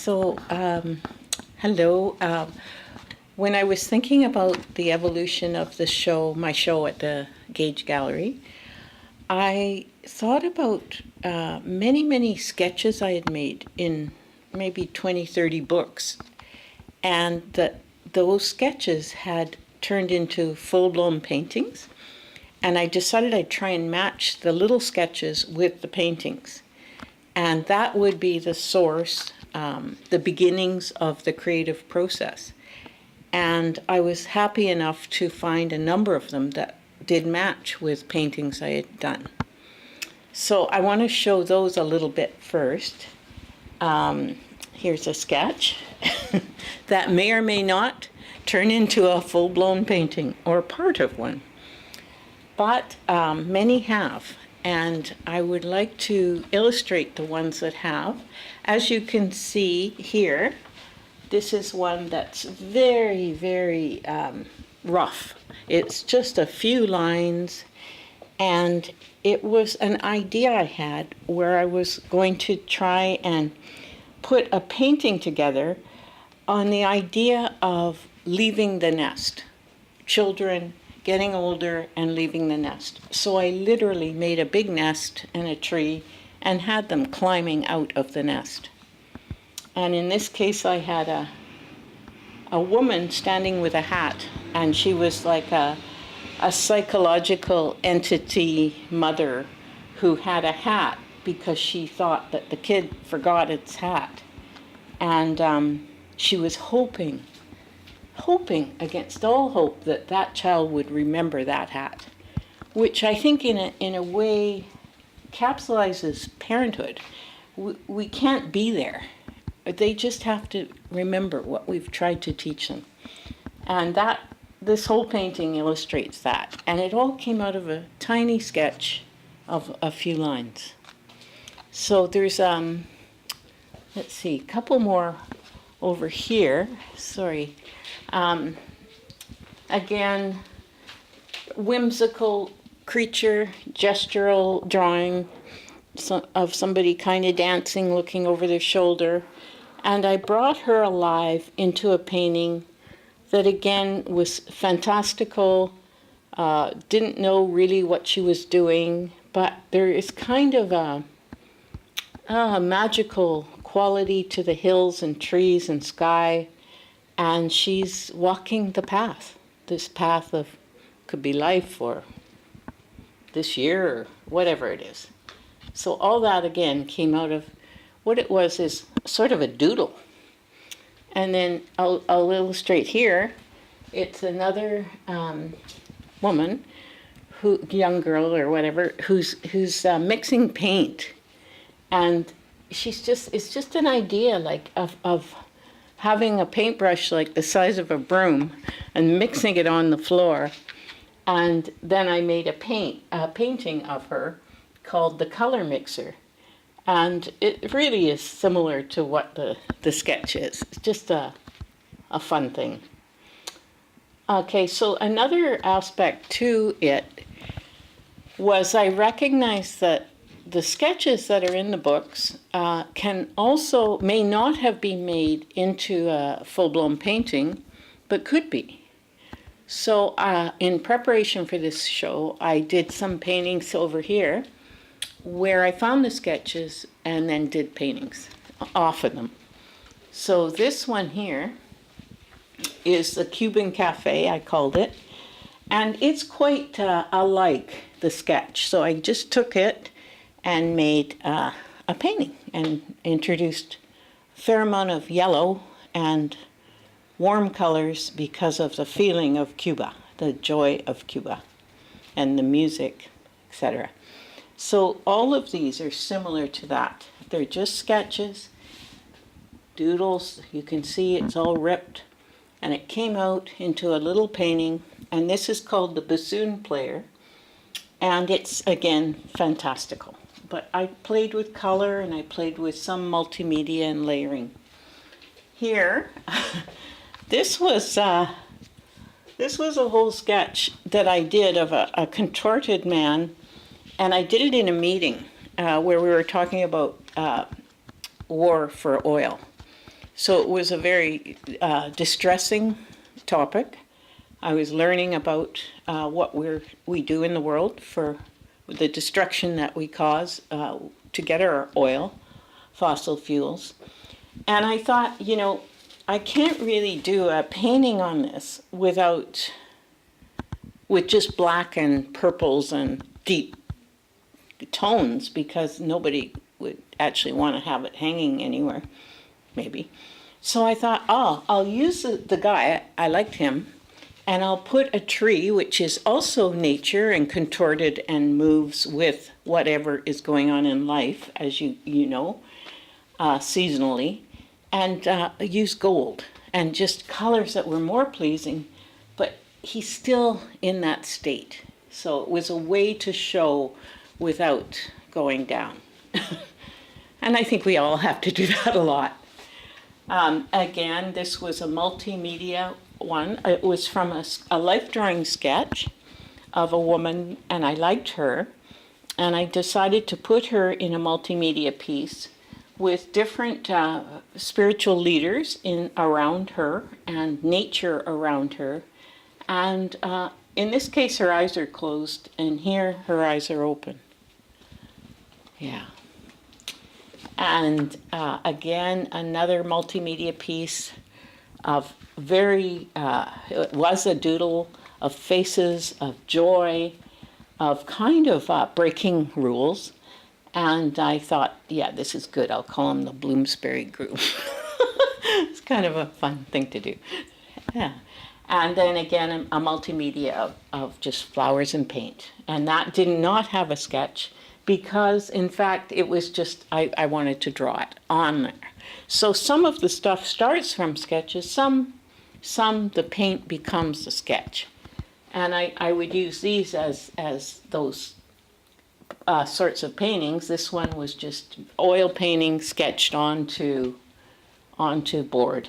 Hello. When I was thinking about the evolution of the show, my show at the Gage Gallery, I thought about many, many sketches I had made in maybe 20, 30 books, and that those sketches had turned into full-blown paintings, and I decided I'd try and match the little sketches with the paintings, and that would be the source, the beginnings of the creative process. And I was happy enough to find a number of them that did match with paintings I had done. So I want to show those a little bit first. Here's a sketch that may or may not turn into a full-blown painting or part of one. But many have, and I would like to illustrate the ones that have. As you can see here, this is one that's very, very rough. It's just a few lines, and it was an idea I had where I was going to try and put a painting together on the idea of leaving the nest. Children getting older and leaving the nest. So I literally made a big nest and a tree and had them climbing out of the nest. And in this case, I had a woman standing with a hat, and she was like a psychological entity mother who had a hat because she thought that the kid forgot its hat. And she was hoping against all hope that that child would remember that hat, which I think in a way capsulizes parenthood. We can't be there. They just have to remember what we've tried to teach them. And this whole painting illustrates that. And it all came out of a tiny sketch of a few lines. So there's, let's see, a couple more over here. Sorry. Again, whimsical creature, gestural drawing of somebody kind of dancing, looking over their shoulder. And I brought her alive into a painting that again was fantastical, didn't know really what she was doing, but there is kind of a magical quality to the hills and trees and sky, and she's walking the path, this path of, could be life or this year or whatever it is. So all that again came out of what it was is sort of a doodle. And then I'll illustrate here. It's another woman, young girl or whatever, who's mixing paint, and it's just an idea like of having a paintbrush like the size of a broom and mixing it on the floor. And then I made a painting of her called The Color Mixer. And it really is similar to what the sketch is. It's just a fun thing. Okay, so another aspect to it was I recognized that the sketches that are in the books may not have been made into a full-blown painting, but could be. So in preparation for this show, I did some paintings over here where I found the sketches and then did paintings off of them. So this one here is the Cuban Cafe, I called it, and it's quite alike the sketch. So I just took it and made a painting and introduced a fair amount of yellow and warm colors because of the feeling of Cuba, the joy of Cuba, and the music, etc. So all of these are similar to that. They're just sketches, doodles. You can see it's all ripped, and it came out into a little painting, and this is called the Bassoon Player, and it's, again, fantastical. But I played with color, and I played with some multimedia and layering. Here, this was a whole sketch that I did of a contorted man. And I did it in a meeting where we were talking about war for oil. So it was a very distressing topic. I was learning about what we do in the world for the destruction that we cause to get our oil, fossil fuels. And I thought, I can't really do a painting on this with just black and purples and deep tones, because nobody would actually want to have it hanging anywhere, maybe. So I thought, I'll use the guy, I liked him, and I'll put a tree, which is also nature and contorted and moves with whatever is going on in life, as you know, seasonally, and use gold and just colors that were more pleasing, but he's still in that state. So it was a way to show without going down. And I think we all have to do that a lot. Again, this was a multimedia one. It was from a life drawing sketch of a woman, and I liked her. And I decided to put her in a multimedia piece with different spiritual leaders around her and nature around her. And in this case, her eyes are closed, and here her eyes are open. Yeah. And again, another multimedia piece of it was a doodle of faces, of joy, of kind of breaking rules. And I thought, yeah, this is good. I'll call them the Bloomsbury group. It's kind of a fun thing to do. Yeah. And then again, a multimedia of just flowers and paint. And that did not have a sketch, because in fact it was just, I wanted to draw it on there. So some of the stuff starts from sketches, some the paint becomes the sketch. And I would use these as those sorts of paintings. This one was just oil painting sketched onto board,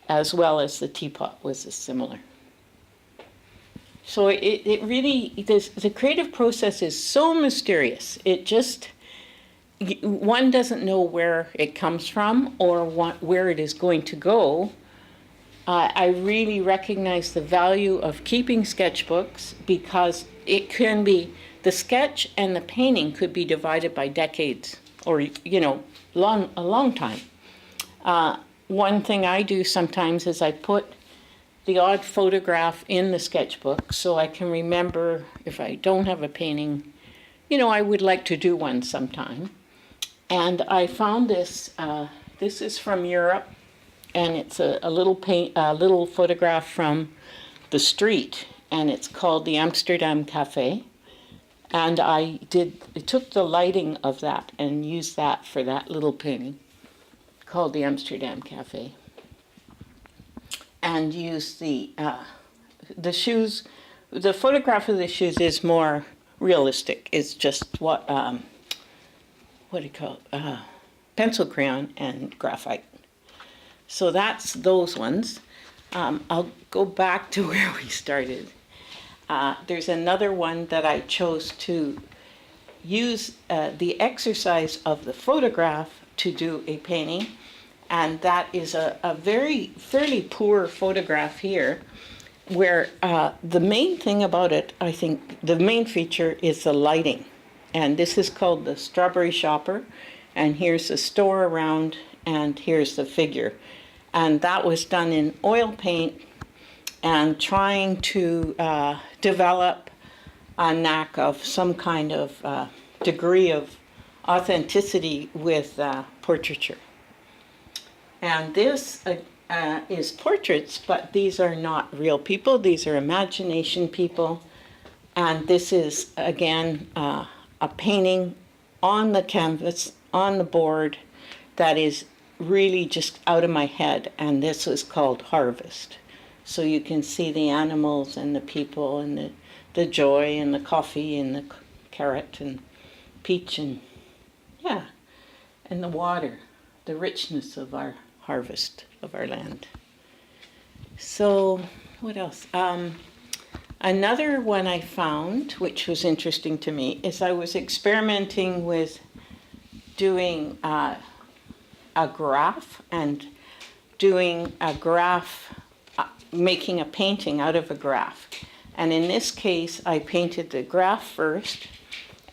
as well as the teapot was similar. So it really, the creative process is so mysterious. It just, one doesn't know where it comes from or where it is going to go. I really recognize the value of keeping sketchbooks, because it can be, the sketch and the painting could be divided by decades or, a long time. One thing I do sometimes is I put the odd photograph in the sketchbook so I can remember if I don't have a painting, I would like to do one sometime. And I found this, this is from Europe, and it's a little photograph from the street, and it's called the Amsterdam Cafe. And I took the lighting of that and used that for that little painting called the Amsterdam Cafe. And used the shoes. The photograph of the shoes is more realistic. It's just what do you call it? Pencil crayon and graphite. So that's those ones. I'll go back to where we started. There's another one that I chose to use the exercise of the photograph to do a painting. And that is a fairly poor photograph here, where the main thing about it, I think, the main feature is the lighting. And this is called the Strawberry Shopper. And here's the store around, and here's the figure. And that was done in oil paint, and trying to develop a knack of some kind of degree of authenticity with portraiture. And this is portraits, but these are not real people. These are imagination people. And this is, again, a painting on the canvas, on the board, that is really just out of my head. And this was called Harvest. So you can see the animals and the people and the joy and the coffee and the carrot and peach and, yeah, and the water, the richness of our harvest of our land. So what else? Another one I found, which was interesting to me, is I was experimenting with doing a graph and doing a graph, making a painting out of a graph. And in this case, I painted the graph first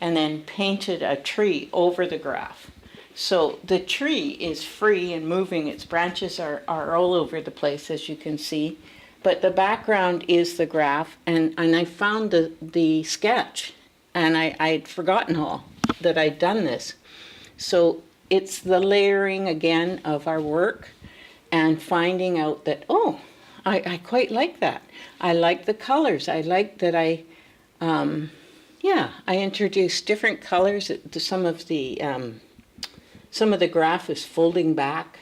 and then painted a tree over the graph. So the tree is free and moving. Its branches are all over the place, as you can see. But the background is the graph, and I found the sketch, and I'd forgotten all that I'd done this. So it's the layering again of our work and finding out that, oh, I quite like that. I like the colors. I like that I introduced different colors. Some of the graph is folding back.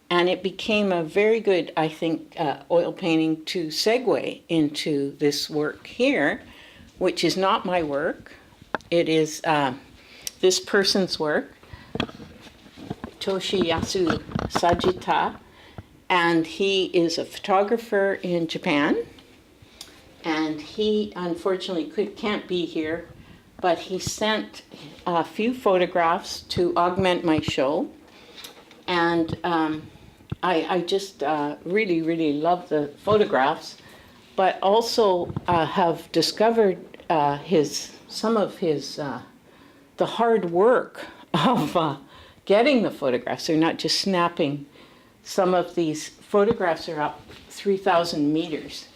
And it became a very good, I think, oil painting to segue into this work here, which is not my work. It is this person's work, Toshiyasu Sajita, and he is a photographer in Japan. And he unfortunately can't be here, but he sent a few photographs to augment my show. And I just really, really love the photographs, but also have discovered some of his the hard work of getting the photographs. They're not just snapping. Some of these photographs are up 3,000 meters,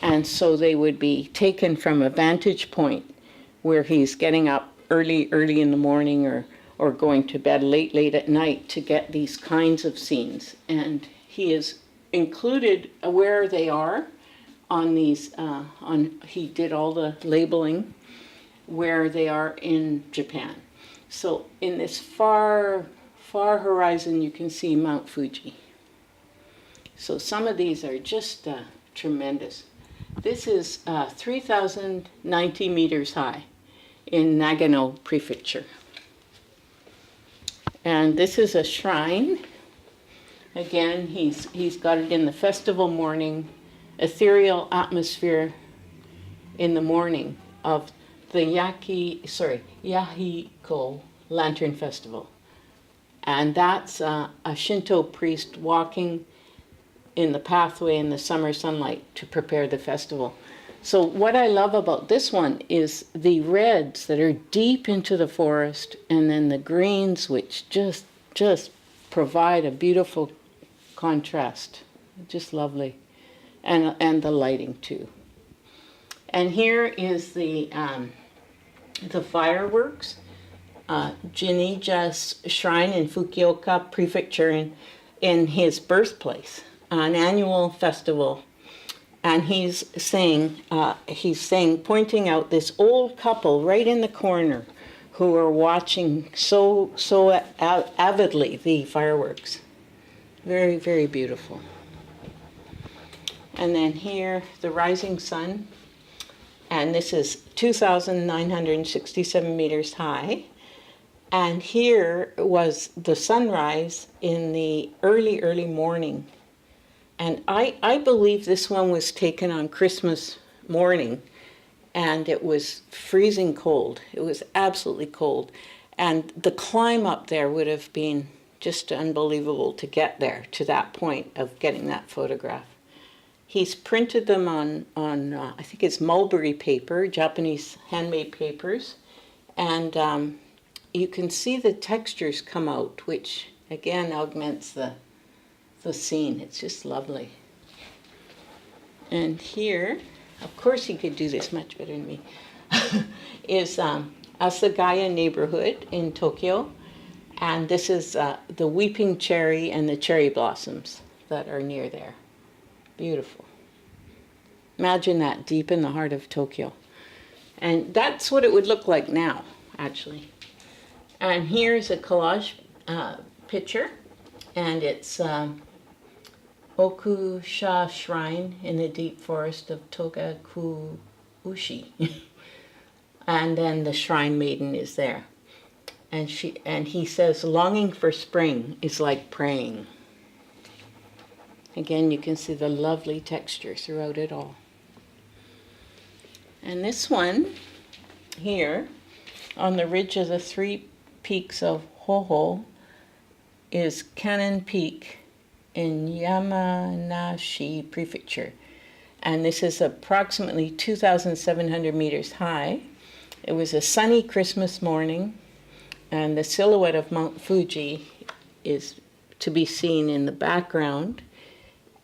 and so they would be taken from a vantage point where he's getting up early in the morning or going to bed late at night to get these kinds of scenes. And he has included where they are on these, he did all the labeling where they are in Japan. So in this far horizon, you can see Mount Fuji. So some of these are just tremendous. This is 3,090 meters high in Nagano Prefecture. And this is a shrine. Again, he's got it in the festival morning, ethereal atmosphere in the morning of the Yahiko Lantern Festival. And that's a Shinto priest walking in the pathway in the summer sunlight to prepare the festival. So what I love about this one is the reds that are deep into the forest, and then the greens which just provide a beautiful contrast. Just lovely. And the lighting too. And here is the fireworks. Jinija's shrine in Fukuoka Prefecture in his birthplace, an annual festival. And he's saying, pointing out this old couple right in the corner who are watching so avidly the fireworks. Very, very beautiful. And then here, the rising sun. And this is 2,967 meters high. And here was the sunrise in the early morning. And I believe this one was taken on Christmas morning, and it was freezing cold. It was absolutely cold. And the climb up there would have been just unbelievable to get there, to that point of getting that photograph. He's printed them on I think it's mulberry paper, Japanese handmade papers. And you can see the textures come out, which again augments the scene. It's just lovely. And here, of course he could do this much better than me, is Asagaya neighborhood in Tokyo. And this is the weeping cherry and the cherry blossoms that are near there. Beautiful. Imagine that deep in the heart of Tokyo. And that's what it would look like now, actually. And here's a collage picture, and it's Okusha Shrine in the deep forest of Togakuushi. And then the shrine maiden is there. And he says, longing for spring is like praying. Again, you can see the lovely texture throughout it all. And this one here, on the ridge of the three peaks of Hoho, is Cannon Peak in Yamanashi Prefecture. And this is approximately 2,700 meters high. It was a sunny Christmas morning, and the silhouette of Mount Fuji is to be seen in the background.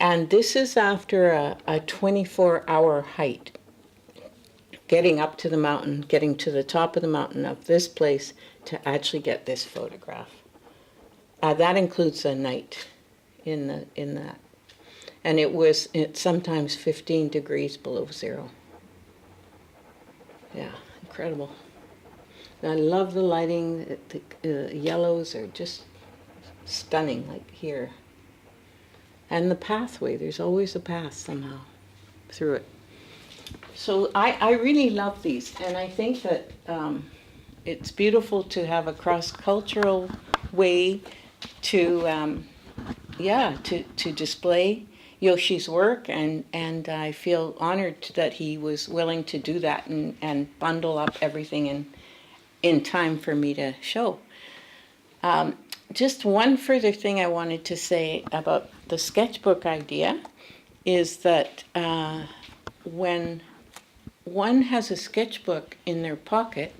And this is after a 24-hour hike, getting up to the mountain, getting to the top of the mountain of this place to actually get this photograph. That includes a night in that. And it's sometimes 15 degrees below zero. Yeah, incredible. And I love the lighting. The yellows are just stunning, like here. And the pathway, there's always a path somehow through it. So I really love these, and I think that it's beautiful to have a cross-cultural way to display Yoshi's work, and I feel honored that he was willing to do that and bundle up everything in time for me to show. Just one further thing I wanted to say about the sketchbook idea is that when one has a sketchbook in their pocket,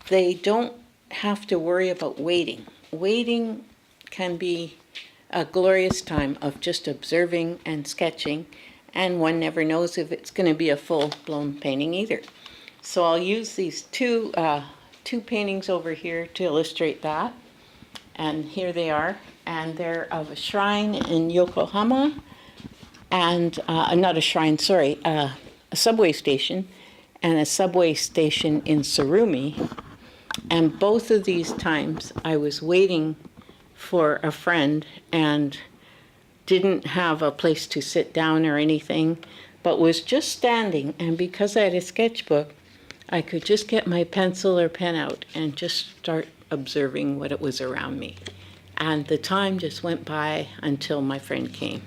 they don't have to worry about waiting. Waiting can be a glorious time of just observing and sketching, and one never knows if it's going to be a full-blown painting either. So I'll use these two paintings over here to illustrate that. And here they are, and they're of a shrine in Yokohama, and not a shrine, sorry, a subway station, and a subway station in Surumi. And both of these times I was waiting for a friend and didn't have a place to sit down or anything, but was just standing, and because I had a sketchbook, I could just get my pencil or pen out and just start observing what it was around me. And the time just went by until my friend came.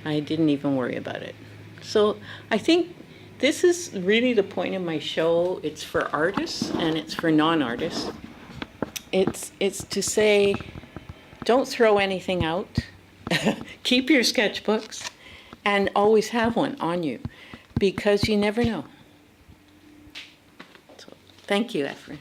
I didn't even worry about it. So I think this is really the point of my show. It's for artists and it's for non-artists. It's to say, don't throw anything out. Keep your sketchbooks and always have one on you, because you never know. So thank you, Ephraim.